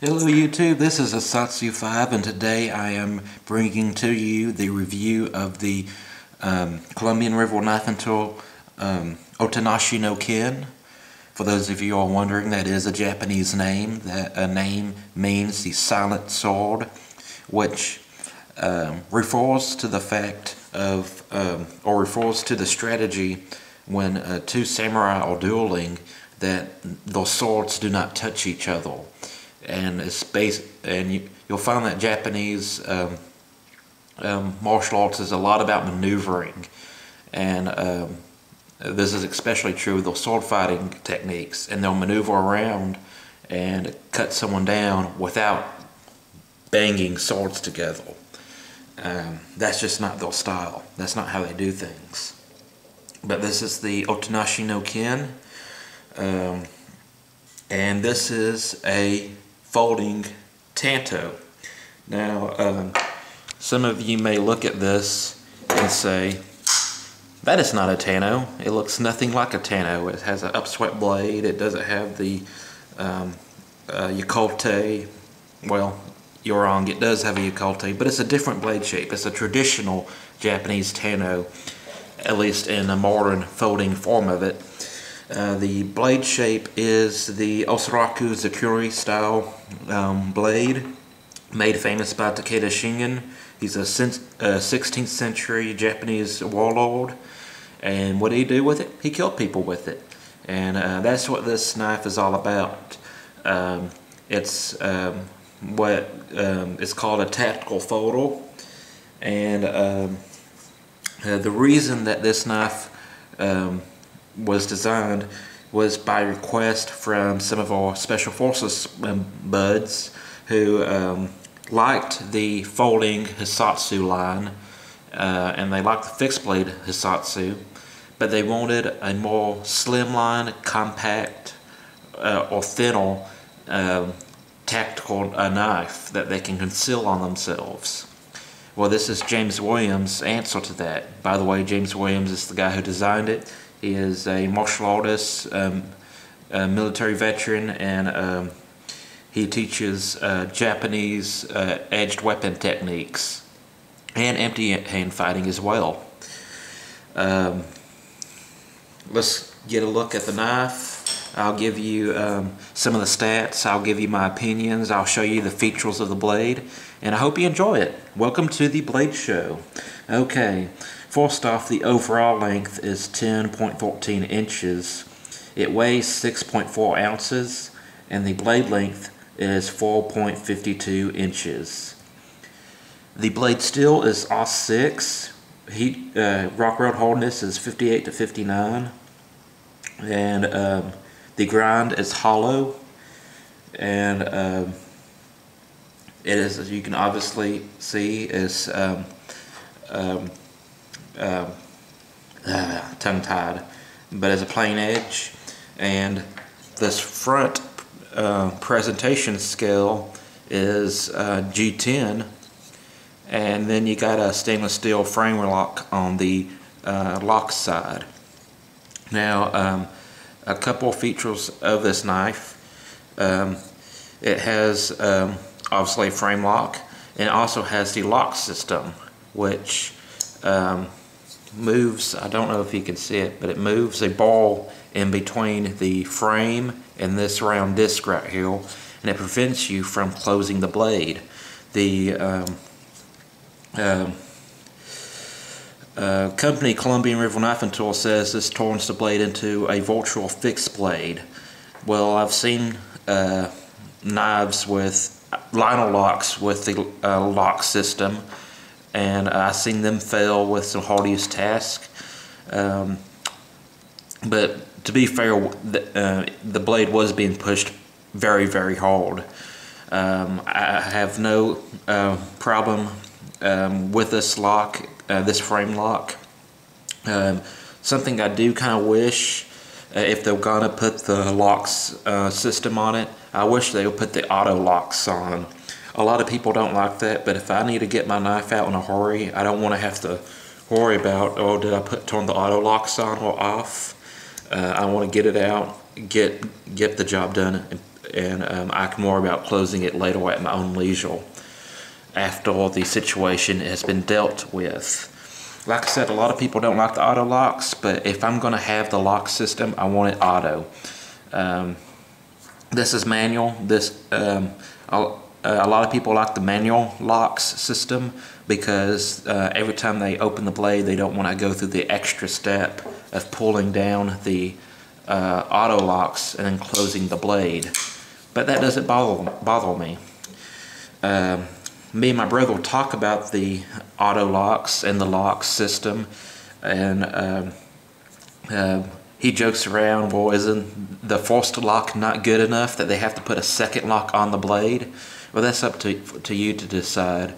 Hello YouTube, this is Asatsu 5 and today I am bringing to you the review of the Colombian River Knife and Tool Otanashi no Ken. For those of you who are wondering, that is a Japanese name. That name means the silent sword, which refers to the fact of, or refers to the strategy when two samurai are dueling, that those swords do not touch each other. And it's you'll find that Japanese martial arts is a lot about maneuvering, and this is especially true with those sword fighting techniques. And they'll maneuver around and cut someone down without banging swords together. That's just not their style. That's not how they do things. But this is the Otanashi no Ken, and this is a folding Tanto. Now, some of you may look at this and say, that is not a Tanto. It looks nothing like a Tanto. It has an upswept blade. It doesn't have the yakulte. Well, you're wrong. It does have a yakulte, but it's a different blade shape. It's a traditional Japanese Tanto, at least in a modern folding form of it. The blade shape is the Osaraku Zakuri style blade, made famous by Takeda Shingen. He's a 16th century Japanese warlord, and what did he do with it? He killed people with it, and that's what this knife is all about. It's what it's called a tactical folder, and the reason that this knife was designed was by request from some of our Special Forces buds who liked the folding Hisatsu line, and they liked the fixed blade Hisatsu, but they wanted a more slimline, compact, or thinner tactical knife that they can conceal on themselves. Well, this is James Williams' answer to that. By the way, James Williams is the guy who designed it. He is a martial artist, a military veteran, and he teaches Japanese edged weapon techniques and empty hand fighting as well. Let's get a look at the knife. I'll give you some of the stats. I'll give you my opinions. I'll show you the features of the blade, and I hope you enjoy it. Welcome to the Blade Show. Okay. First off, the overall length is 10.14 inches. It weighs 6.4 ounces, and the blade length is 4.52 inches. The blade steel is AUS6. Rock weld hardness is 58 to 59, and the grind is hollow, and it is, as you can obviously see, is tongue-tied, but as a plain edge. And this front presentation scale is G10, and then you got a stainless steel frame lock on the lock side. Now, a couple of features of this knife. It has obviously a frame lock, and it also has the lock system, which moves, I don't know if you can see it, but it moves a ball in between the frame and this round disc right here, and it prevents you from closing the blade. The company Colombian River Knife and Tool says this turns the blade into a virtual fixed blade. Well, I've seen knives with liner locks with the lock system, and I've seen them fail with some hardiest task. But to be fair, the blade was being pushed very, very hard. I have no problem with this lock, this frame lock. Something I do kind of wish, if they're gonna put the locks system on it, I wish they would put the auto locks on. A lot of people don't like that, but if I need to get my knife out in a hurry, I don't want to have to worry about, oh, did I turn the auto locks on or off? I want to get it out, get the job done and I can worry about closing it later at my own leisure after the situation has been dealt with. Like I said, a lot of people don't like the auto locks, but if I'm going to have the lock system, I want it auto. This is manual. A lot of people like the manual locks system because every time they open the blade, they don't want to go through the extra step of pulling down the auto locks and then closing the blade. But that doesn't bother me. Me and my brother will talk about the auto locks and the lock system, and he jokes around, well, isn't the first lock not good enough that they have to put a second lock on the blade? Well, that's up to you to decide.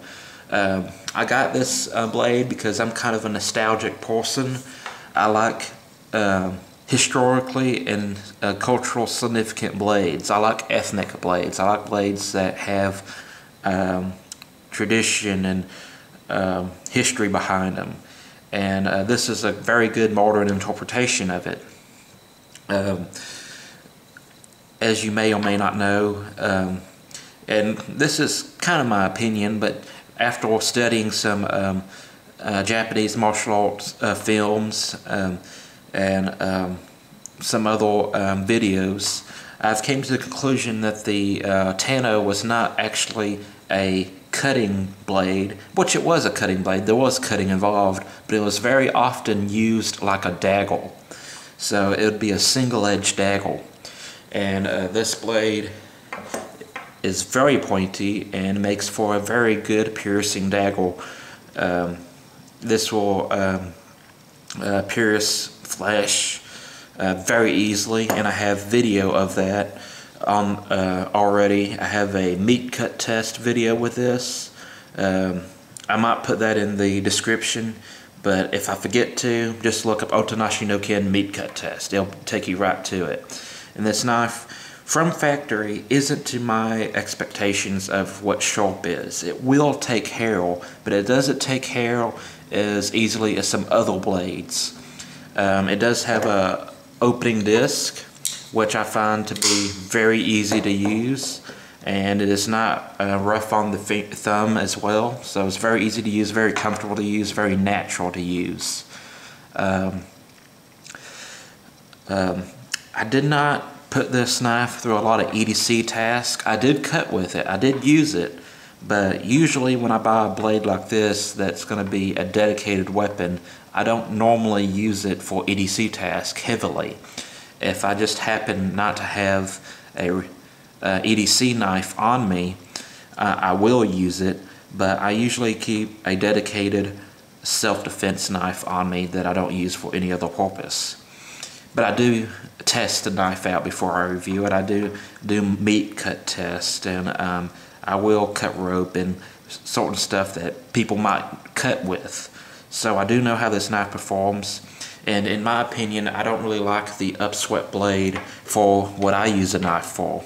I got this blade because I'm kind of a nostalgic person. I like historically and cultural significant blades. I like ethnic blades. I like blades that have tradition and history behind them. And this is a very good modern interpretation of it. As you may or may not know, and this is kind of my opinion, but after studying some Japanese martial arts films and some other videos, I've came to the conclusion that the Tanto was not actually a cutting blade, which it was a cutting blade. There was cutting involved, but it was very often used like a dagger. So it would be a single-edged dagger. And this blade is very pointy and makes for a very good piercing dagger. This will pierce flesh very easily, and I have video of that on already. I have a meat cut test video with this. I might put that in the description, but if I forget to, just look up Otanashi no Ken meat cut test. It'll take you right to it. And this knife from factory isn't to my expectations of what sharp is. It will take hair, but it doesn't take hair as easily as some other blades. It does have a opening disc, which I find to be very easy to use, and it is not rough on the thumb as well, so it's very easy to use, very comfortable to use, very natural to use. I did not put this knife through a lot of EDC tasks. I did cut with it, I did use it, but usually when I buy a blade like this that's going to be a dedicated weapon, I don't normally use it for EDC tasks heavily. If I just happen not to have a EDC knife on me, I will use it, but I usually keep a dedicated self-defense knife on me that I don't use for any other purpose. But I do test the knife out before I review it. I do meat cut test, and I will cut rope and certain stuff that people might cut with. So I do know how this knife performs. And in my opinion, I don't really like the upswept blade for what I use a knife for.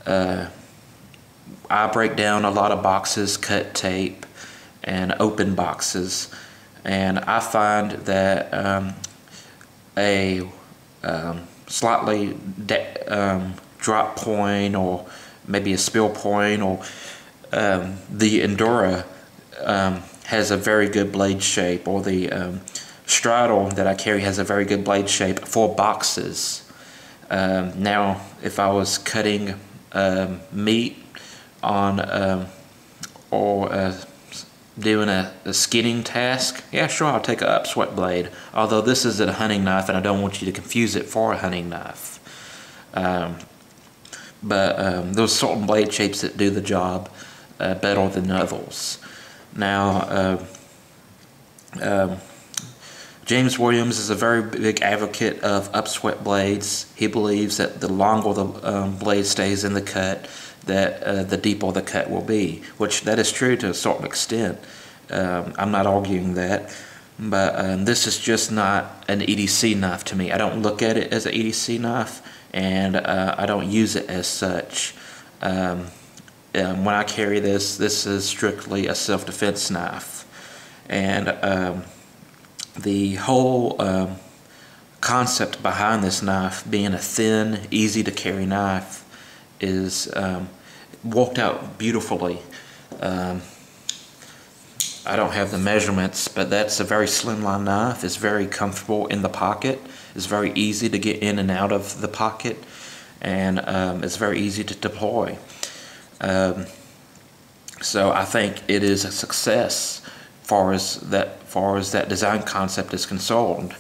I break down a lot of boxes, cut tape, and open boxes. And I find that a slightly drop point, or maybe a spill point, or the Endura has a very good blade shape, or the straddle that I carry has a very good blade shape for boxes. Now, if I was cutting meat on or doing a skinning task, yeah, sure, I'll take an upswept blade. Although this is a hunting knife, and I don't want you to confuse it for a hunting knife. But there's certain blade shapes that do the job better than others. Now, James Williams is a very big advocate of upswept blades. He believes that the longer the blade stays in the cut, that the deeper the cut will be, which that is true to a certain extent. I'm not arguing that, but this is just not an EDC knife to me. I don't look at it as an EDC knife, and I don't use it as such. When I carry this is strictly a self-defense knife, and the whole concept behind this knife, being a thin, easy to carry knife, is worked out beautifully. I don't have the measurements, but that's a very slimline knife. It's very comfortable in the pocket. It's very easy to get in and out of the pocket, and it's very easy to deploy. So I think it is a success far as that design concept is concerned.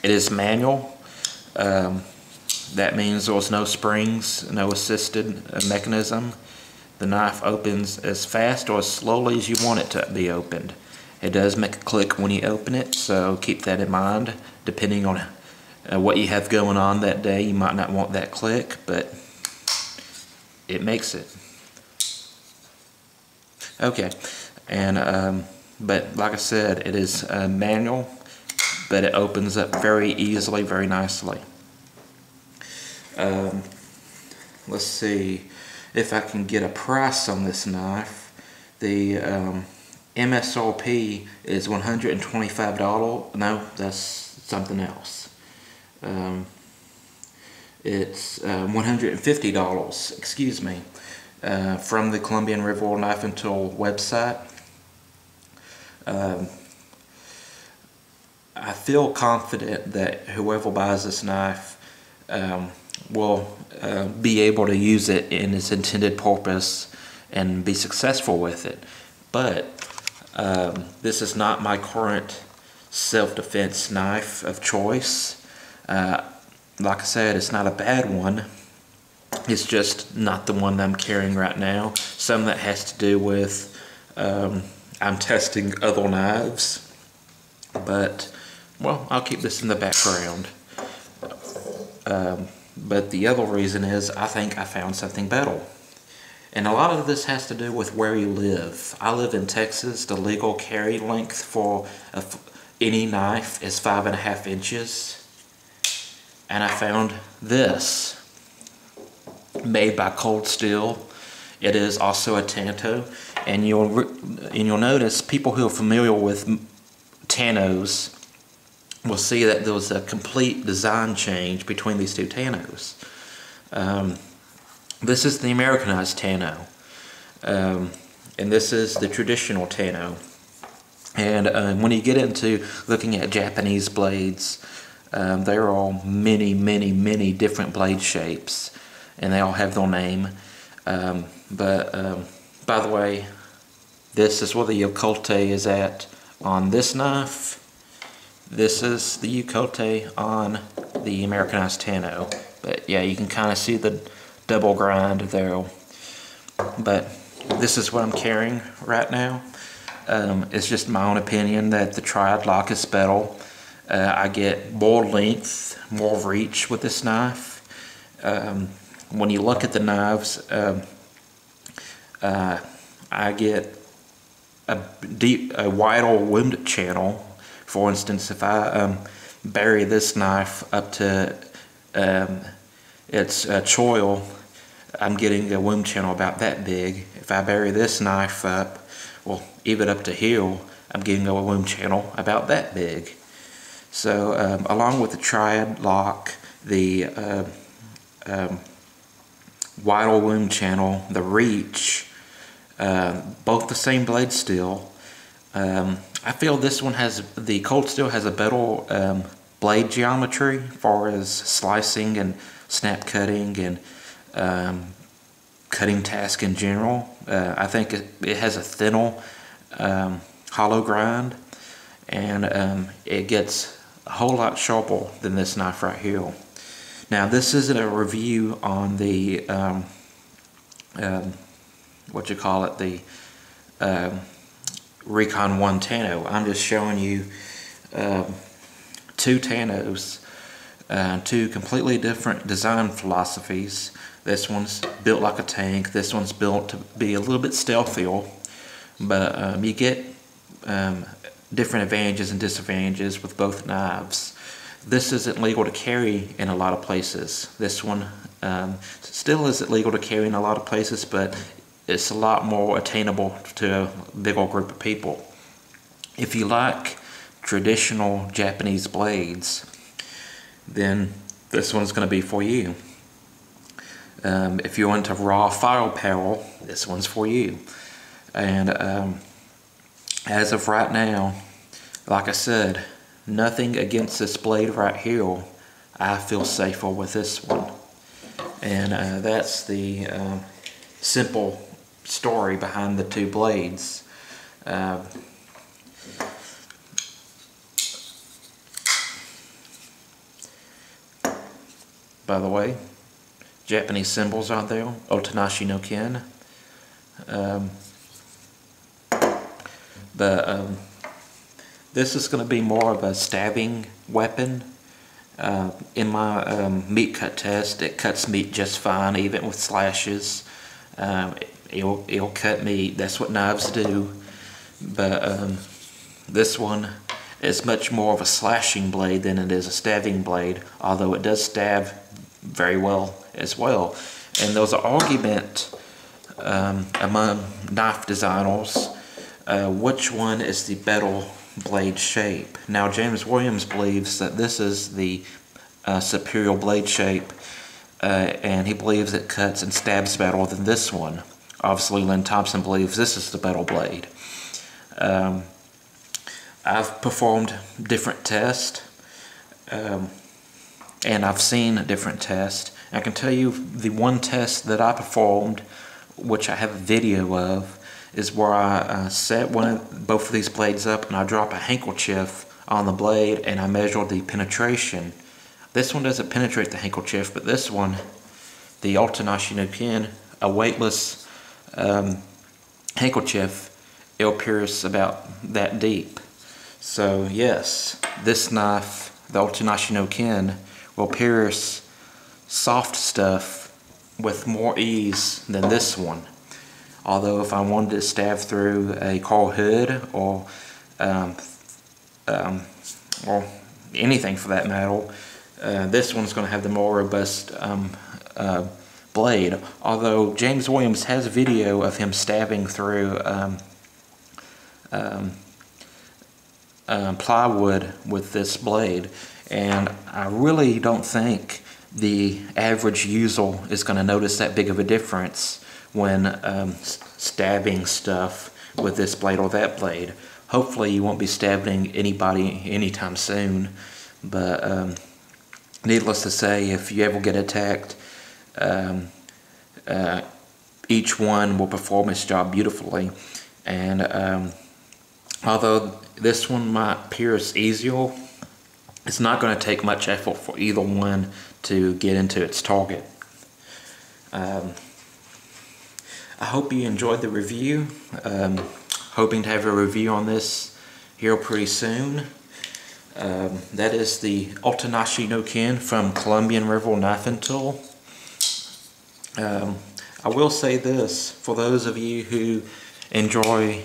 It is manual. That means there's no springs, no assisted mechanism. The knife opens as fast or as slowly as you want it to be opened. It does make a click when you open it, so keep that in mind. Depending on what you have going on that day, you might not want that click, but it makes it. Okay, and but like I said, it is manual, but it opens up very easily, very nicely. Let's see if I can get a price on this knife. The MSRP is $125. No, that's something else. It's $150, excuse me, from the Colombian River Knife and Tool website. I feel confident that whoever buys this knife will be able to use it in its intended purpose and be successful with it. But this is not my current self-defense knife of choice. Like I said, it's not a bad one. It's just not the one that I'm carrying right now. Some that has to do with I'm testing other knives. But, well, I'll keep this in the background. But the other reason is I think I found something better. And a lot of this has to do with where you live. I live in Texas. The legal carry length for any knife is 5.5 inches. And I found this, made by Cold Steel. It is also a Tanto. And you'll notice people who are familiar with Tantos will see that there was a complete design change between these two Tantos. This is the Americanized Tanto, and this is the traditional Tanto. And when you get into looking at Japanese blades, there are many different blade shapes, and they all have their name. By the way, this is where the Yokote is at on this knife. This is the Yokote on the Americanized Tanto. But yeah, you can kind of see the double grind there. But this is what I'm carrying right now. It's just my own opinion that the triad lock is better. I get more length, more reach with this knife. When you look at the knives, I get a wider wound channel. For instance, if I bury this knife up to its choil, I'm getting a wound channel about that big. If I bury this knife up, well, even up to here, I'm getting a wound channel about that big. So, along with the triad lock, the wider wound channel, the reach, both the same blade steel. I feel this one the Cold Steel has a better blade geometry as far as slicing and snap cutting and cutting task in general. I think it has a thinner hollow grind, and it gets a whole lot sharper than this knife right here. Now, this isn't a review on the the Recon 1 Tanto. I'm just showing you two Tantos, two completely different design philosophies. This one's built like a tank. This one's built to be a little bit stealthier, but you get different advantages and disadvantages with both knives. This isn't legal to carry in a lot of places. This one still isn't legal to carry in a lot of places, but it's a lot more attainable to a bigger group of people. If you like traditional Japanese blades, then this one's going to be for you. If you're into raw firepower, this one's for you. And as of right now, like I said, nothing against this blade right here. I feel safer with this one. And that's the simple story behind the two blades. By the way, Japanese symbols out there, otanashi no ken. This is going to be more of a stabbing weapon. In my meat cut test, it cuts meat just fine, even with slashes. It'll cut meat. That's what knives do. But this one is much more of a slashing blade than it is a stabbing blade, although it does stab very well as well. And there was an argument among knife designers, which one is the Baedal blade shape. Now James Williams believes that this is the superior blade shape, and he believes it cuts and stabs better than this one. Obviously Lynn Thompson believes this is the Baedal blade. I've performed different tests, and I've seen different tests. I can tell you the one test that I performed, which I have a video of, is where I set both of these blades up and I drop a handkerchief on the blade and I measure the penetration. This one doesn't penetrate the handkerchief, but this one, the otanashi no ken, a weightless handkerchief, it'll pierce about that deep. So yes, this knife, the otanashi no ken, will pierce soft stuff with more ease than this one. Although if I wanted to stab through a car hood or anything for that matter, this one's going to have the more robust blade. Although James Williams has a video of him stabbing through plywood with this blade, and I really don't think the average user is going to notice that big of a difference when stabbing stuff with this blade or that blade. Hopefully you won't be stabbing anybody anytime soon, but needless to say, if you ever get attacked, each one will perform its job beautifully. And although this one might pierce easier, it's not going to take much effort for either one to get into its target. I hope you enjoyed the review. Hoping to have a review on this here pretty soon. That is the otanashi no ken from Colombian River Knife and Tool. I will say this, for those of you who enjoy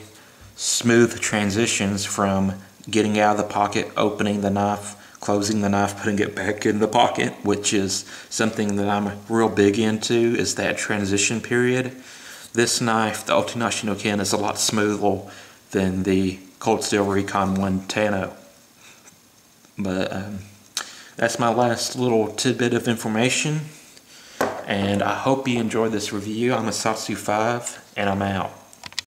smooth transitions from getting out of the pocket, opening the knife, closing the knife, putting it back in the pocket, which is something that I'm real big into, is that transition period. This knife, the otanashi no ken, is a lot smoother than the Cold Steel Recon 1 Tanto. But that's my last little tidbit of information, and I hope you enjoyed this review. I'm Asatsu5, and I'm out.